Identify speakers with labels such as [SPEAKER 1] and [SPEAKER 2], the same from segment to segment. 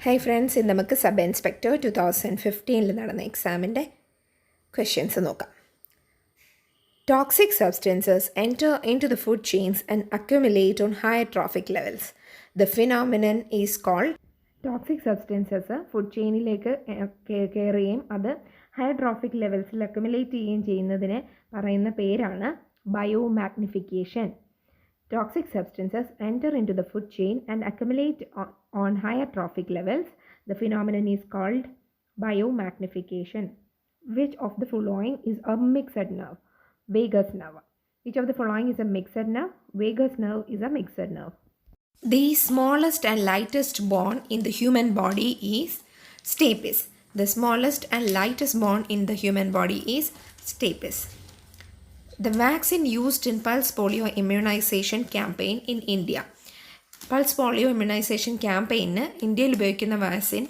[SPEAKER 1] Hi friends, ഇന്ന് നമുക്ക് sub inspector 2015 നടന്ന എക്സാമിൻ്റെ ക്വസ്റ്റ്യൻസ് നോക്കാം. Toxic substances enter in to the food chains and accumulate on higher trophic levels. The phenomenon is called. Toxic substances food ചെയിനിലേക്ക് കയറുകയും അത് higher trophic ലെവൽസിൽ accumulate ചെയ്യുകയും ചെയ്യുന്നതിന് പറയുന്ന പേരാണ് ബയോമാഗ്നിഫിക്കേഷൻ. Toxic substances enter into the food chain and accumulate on higher trophic levels. The phenomenon is called biomagnification. Which of the following is a mixed nerve? Vagus nerve. Which of the following is a mixed nerve? Vagus nerve is a mixed nerve. The smallest and lightest bone in the human body is stapes. The smallest and lightest bone in the human body is stapes. The vaccine used in pulse polio immunization campaign in India. Pulse polio immunization campaign ഇന്ത്യയിൽ ഉപയോഗിക്കുന്ന vaccine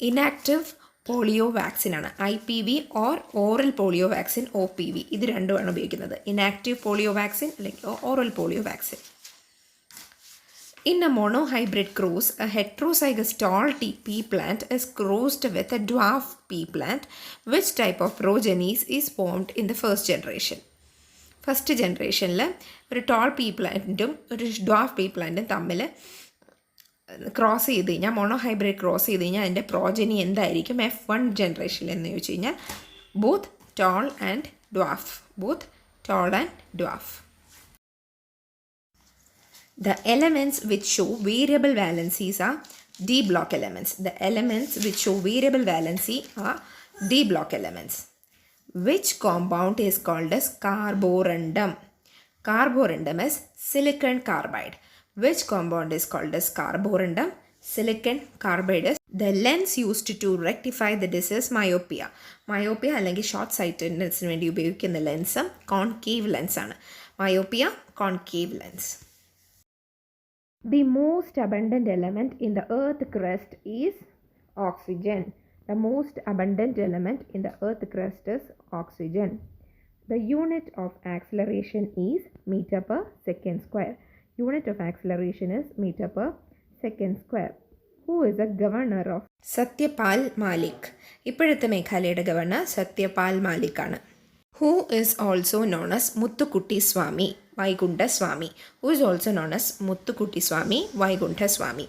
[SPEAKER 1] inactive polio vaccine ആണ്. IPV or oral polio vaccine OPV. ഇത് രണ്ടുമാണ് ഉപയോഗിക്കുന്നത്. Inactive polio vaccine അല്ലെങ്കിൽ oral polio vaccine. In a monohybrid cross, a heterozygous tall pea plant is crossed with a dwarf pea plant. Which type of progenies is formed in the first generation? First ജനറേഷനിൽ ഒരു toll P പ്ലാന്റും ഒരു dwarf P പ്ലാന്റും തമ്മിൽ cross ചെയ്ത് കഴിഞ്ഞാൽ monohybrid cross ചെയ്ത് കഴിഞ്ഞാൽ അതിൻ്റെ പ്രോജനി എന്തായിരിക്കും F1 ജനറേഷനിൽ എന്ന് ചോദിച്ചു കഴിഞ്ഞാൽ both tall and dwarf. Both tall and dwarf. The elements which show variable valencies are D block elements. The elements which show variable valency are D block elements. Which compound is called as carborundum? Carborundum is silicon carbide. Which compound is called as carborundum? Silicon carbide is the lens used to rectify the disease myopia. Myopia അല്ലെങ്കിൽ short സൈറ്റഡ്നെസ്സിന് വേണ്ടി ഉപയോഗിക്കുന്ന lens concave lens ആണ്. Myopia concave lens. The most abundant element in the earth crust is oxygen. The most abundant element in the earth crust is oxygen. The unit of acceleration is meter per second square. Unit of acceleration is meter per second square. Who is the governor of Satyapal Malik? ഇപ്പോഴത്തെ മേഘാലയയുടെ governor Satyapal Malik ആണ്. Who is also known as Muthukutti Swami, Vaikuntha Swami. Who is also known as Muthukutti Swami, Vaikuntha Swami.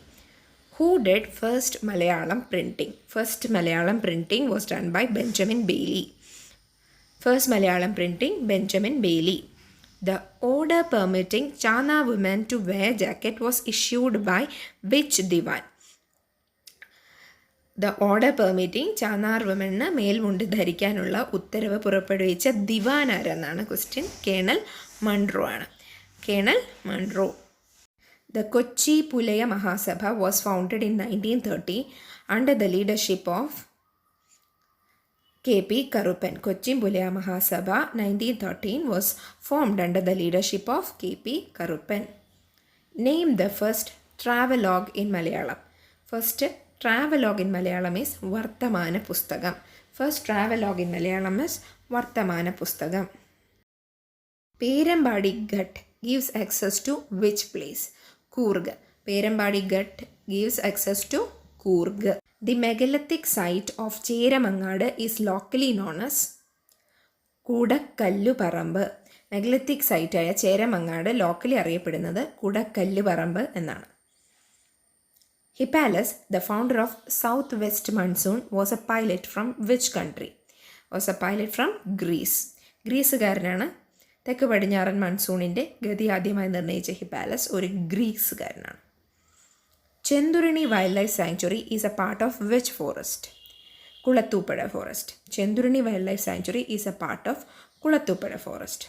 [SPEAKER 1] Who did first Malayalam printing? First Malayalam printing was done by Benjamin Bailey. First Malayalam printing, Benjamin Bailey. The order permitting Chana women to wear jacket was issued by which divan? The order permitting Channar women മേൽമുണ്ട് ധരിക്കാനുള്ള ഉത്തരവ് പുറപ്പെടുവിച്ച ദിവാൻ ആരെന്നാണ് question. Colonel Munro ആണ്. Colonel Munro. The Kochi Pulaya Mahasabha was founded in 1930 under the leadership of KP Karuppan. Kochi Pulaya Mahasabha 1913 was formed under the leadership of KP Karuppan. Name the first travelogue in Malayalam. First travelogue in Malayalam is Vartamana Pustakam. First travelogue in Malayalam is Vartamana Pustakam. Perambadi Gut gives access to which place? Coorg. Perambadi Gut gives access to Coorg. The megalithic site of Cheramangad is locally known as Kudakallu Parambu. Megalithic site ആയ ചേരമങ്ങാട് locally അറിയപ്പെടുന്നത് കുടക്കല്ല് പറമ്പ് എന്നാണ്. Hippalus, the founder of Southwest Monsoon, was a pilot from which country? Was a pilot from Greece. ഗ്രീസുകാരനാണ്. തെക്ക് പടിഞ്ഞാറൻ മൺസൂണിൻ്റെ ഗതി ആദ്യമായി നിർണ്ണയിച്ച Hippalus ഒരു ഗ്രീസുകാരനാണ്. Chenthuruni wild life sanctuary is a part of which forest? Kulathupuzha forest. Chenthuruni wild life sanctuary is a part of Kulathupuzha forest.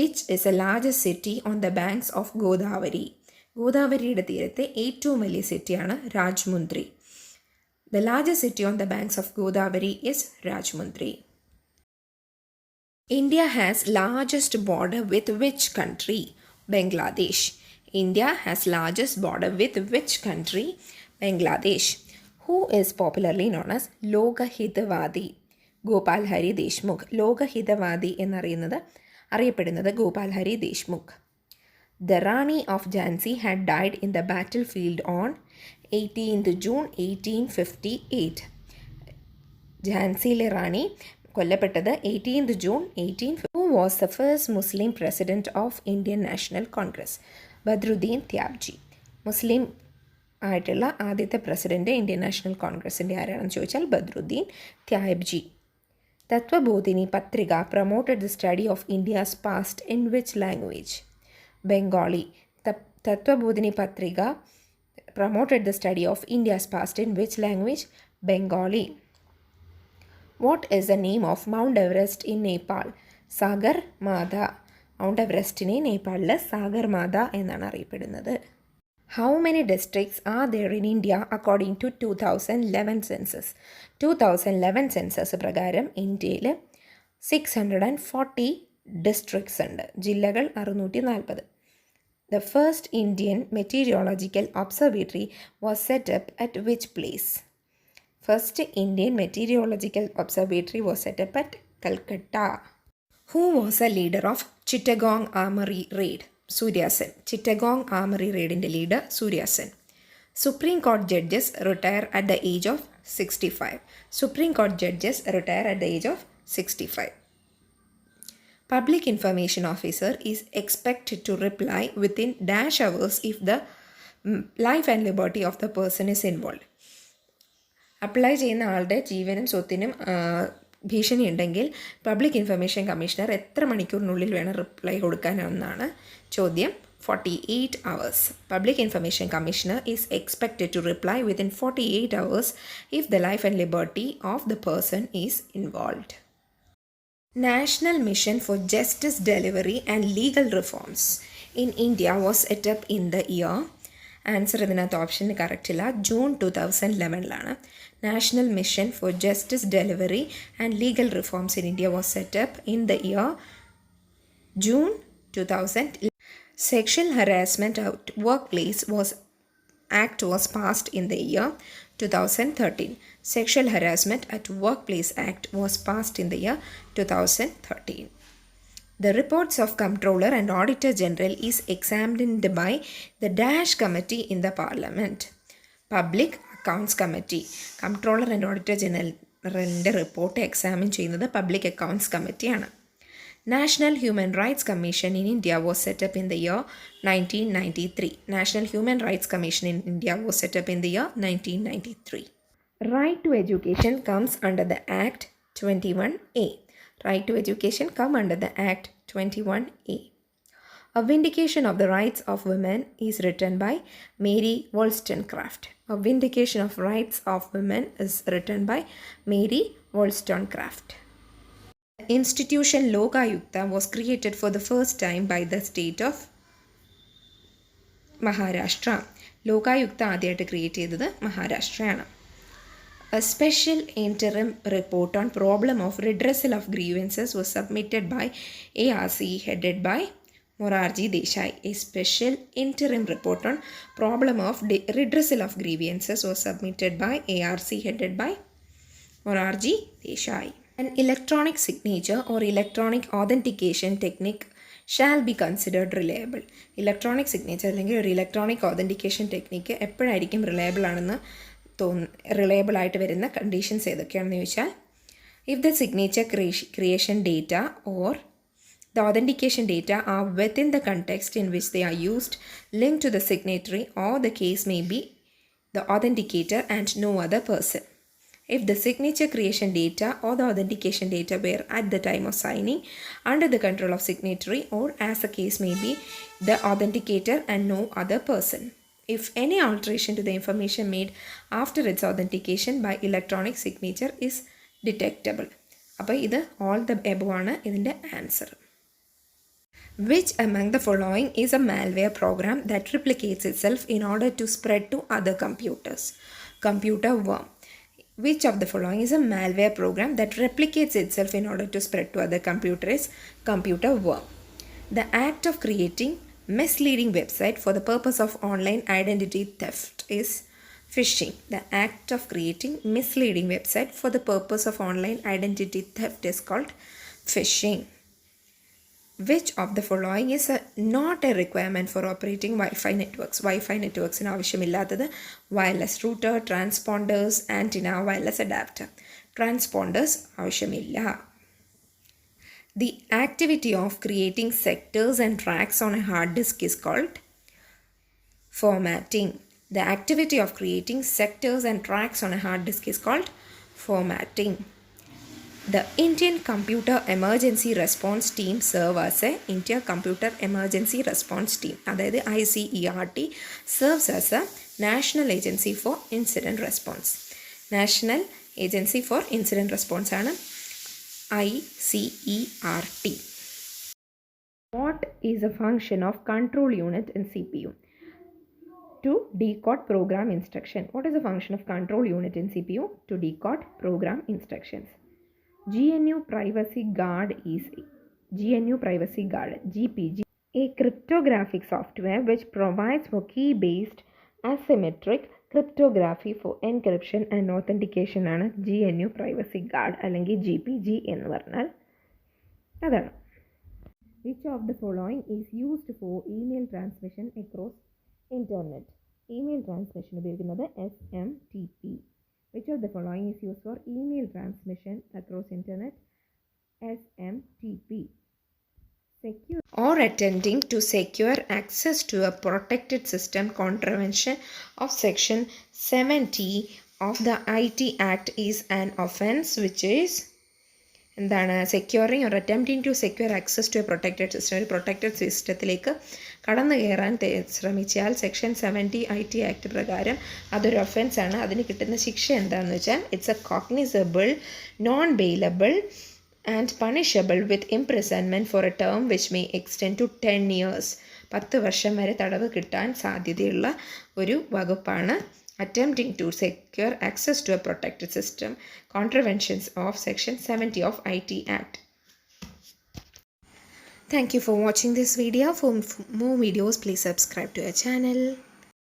[SPEAKER 1] Which is a largest city on the banks of Godavari? ഗോദാവരിയുടെ തീരത്തെ ഏറ്റവും വലിയ സിറ്റിയാണ് Rajahmundry. The largest city on the banks of Godavari is Rajahmundry. India has largest border with which country? Bangladesh. India has largest border with which country? Bangladesh. Who is popularly known as Lokahitawadi? Gopal Hari Deshmukh. Lokahitawadi അറിയപ്പെടുന്നത് Gopal Hari Deshmukh. The Rani of Jhansi had died in the battlefield on 18th June 1858. ഝാൻസിയിലെ റാണി കൊല്ലപ്പെട്ടത് 18th June 1850. Who was the first Muslim president of Indian National Congress? Badruddin Tyabji. മുസ്ലിം ആയിട്ടുള്ള ആദ്യത്തെ president Indian national കോൺഗ്രസിൻ്റെ ആരാണെന്ന് ചോദിച്ചാൽ ബദ്രുദ്ദീൻ ത്യാബ്ജി. തത്വബോധിനി പത്രിക promoted the study of India's past in which language? Bengali. Tattvabodhini പത്രിക promoted the study of India's past in which language? Bengali. What is the name of Mount Everest in Nepal? Sagar Mada. Mount Everestine നേപ്പാളിൽ സാഗർ മാത എന്നാണ് അറിയപ്പെടുന്നത്. How many districts are there in India according to 2011 census? 2011 census പ്രകാരം ഇന്ത്യയിൽ 640 districts ഉണ്ട്. ജില്ലകൾ 640. The first Indian meteorological observatory was set up at which place? First Indian meteorological observatory was set up at Calcutta. Who was a leader of Chittagong Armory raid? Surya Sen. Chittagong Armory raid in the leader Surya Sen. Supreme Court judges retire at the age of 65. Supreme Court judges retire at the age of 65. Public information officer is expected to reply within dash hours if the life and liberty of the person is involved. Apply ചെയ്യുന്ന ആളുടെ ജീവനും സ്വത്തിനും ഭീഷണി ഉണ്ടെങ്കിൽ public information commissioner എത്ര മണിക്കൂറിനുള്ളിൽ വേണം reply കൊടുക്കാനെന്നാണ് ചോദ്യം. 48 hours. Public Information Commissioner is expected to reply within 48 hours if the life and liberty of the person is involved. National Mission for Justice Delivery and Legal Reforms in India was set up in the year. Answer ഇതിനകത്ത് ഓപ്ഷന് കറക്റ്റില്ല. June 2011 national mission for justice delivery and legal reforms in India was set up in the year June 2011. Sexual harassment at workplace Act was passed in the year 2013. Sexual Harassment at Workplace Act was passed in the year 2013. The reports of Comptroller and Auditor General is examined by the Dash Committee in the Parliament. Public Accounts Committee. Comptroller and Auditor General's report examine ചെയ്യുന്നത് Public Accounts Committee ആണ്. National Human Rights Commission in India was set up in the year 1993. National Human Rights Commission in India was set up in the year 1993. Right to education comes under the Act 21A. Right to education come under the Act 21A. A Vindication of the Rights of Women is written by Mary Wollstonecraft. A Vindication of Rights of Women is written by Mary Wollstonecraft. The institution Lokayukta was created for the first time by the state of Maharashtra. Lokayukta ആദ്യമായിട്ട് create ചെയ്തത് മഹാരാഷ്ട്രയാണ്. A special interim report on problem of redressal of grievances was submitted by ARC headed by Morarji Desai. A special interim report on problem of redressal of grievances was submitted by ARC headed by Morarji Desai. An electronic signature or electronic authentication technique shall be considered reliable. Electronic signature അല്ലെങ്കിൽ ഒരു electronic authentication technique എപ്പോഴായിരിക്കും reliable ആയിട്ട് വരുന്ന conditions ഏതൊക്കെയാണെന്ന് ചോദിച്ചാൽ, if the signature creation data or the authentication data are within the context in which they are used, linked to the signatory, or the case may be the authenticator and no other person. If the signature creation data or the authentication data were at the time of signing under the control of signatory, or as the case may be, the authenticator and no other person. If any alteration to the information made after its authentication by electronic signature is detectable. അപ്പോൾ ഇത് all the above ആണ് ഇതിൻ്റെ answer. Which among the following is a malware program that replicates itself in order to spread to other computers? Computer worm. Which of the following is a malware program that replicates itself in order to spread to other computers? Computer worm. The act of creating misleading website for the purpose of online identity theft is phishing. The act of creating misleading website for the purpose of online identity theft is called phishing. Which of the following is not a requirement for operating Wi-Fi networks? Wi-Fi networks ആവശ്യമില്ലാത്തത് wireless router, transponders, antenna, wireless adapter. Transponders ആവശ്യമില്ല. The activity of creating sectors and tracks on a hard disk is called formatting. The activity of creating sectors and tracks on a hard disk is called formatting. The Indian Computer Emergency Response Team serve as a India Computer Emergency Response Team. അതായത് ICERT serves as a National Agency for Incident Response. National Agency for Incident Response ആണ് ICERT. What is a function of control unit in CPU? To decode program instruction. What is the function of control unit in CPU? To decode program instructions. GNU Privacy Guard is GNU Privacy Guard, GPG, a cryptographic software which provides for key-based asymmetric cryptography for encryption and authentication ആണ് GNU Privacy Guard അല്ലെങ്കിൽ GPG എന്ന് പറഞ്ഞാൽ അതാണ്. Which of the following is used for email transmission across internet? Email transmission ഉപയോഗിക്കുന്നത് SMTP. Which of the following is used for email transmission across internet? SMTP. Secure or attempting to secure access to a protected system contravention of section 70 of the IT Act is an offense which is എന്താണ് securing or attempting to secure access to a protected system. ഒരു protected സിസ്റ്റത്തിലേക്ക് കടന്നു കയറാൻ ശ്രമിച്ചാൽ section 70 IT act പ്രകാരം അതൊരു ഒഫൻസാണ്. അതിന് കിട്ടുന്ന ശിക്ഷ എന്താണെന്ന് വെച്ചാൽ it's a cognizable, non bailable and punishable with imprisonment for a term which may extend to 10 years. 10 വർഷം വരെ തടവ് കിട്ടാൻ സാധ്യതയുള്ള ഒരു വകുപ്പാണ് attempting to secure access to a protected system, contraventions of section 70 of IT Act. Thank you for watching this video. For more videos, please subscribe to our channel.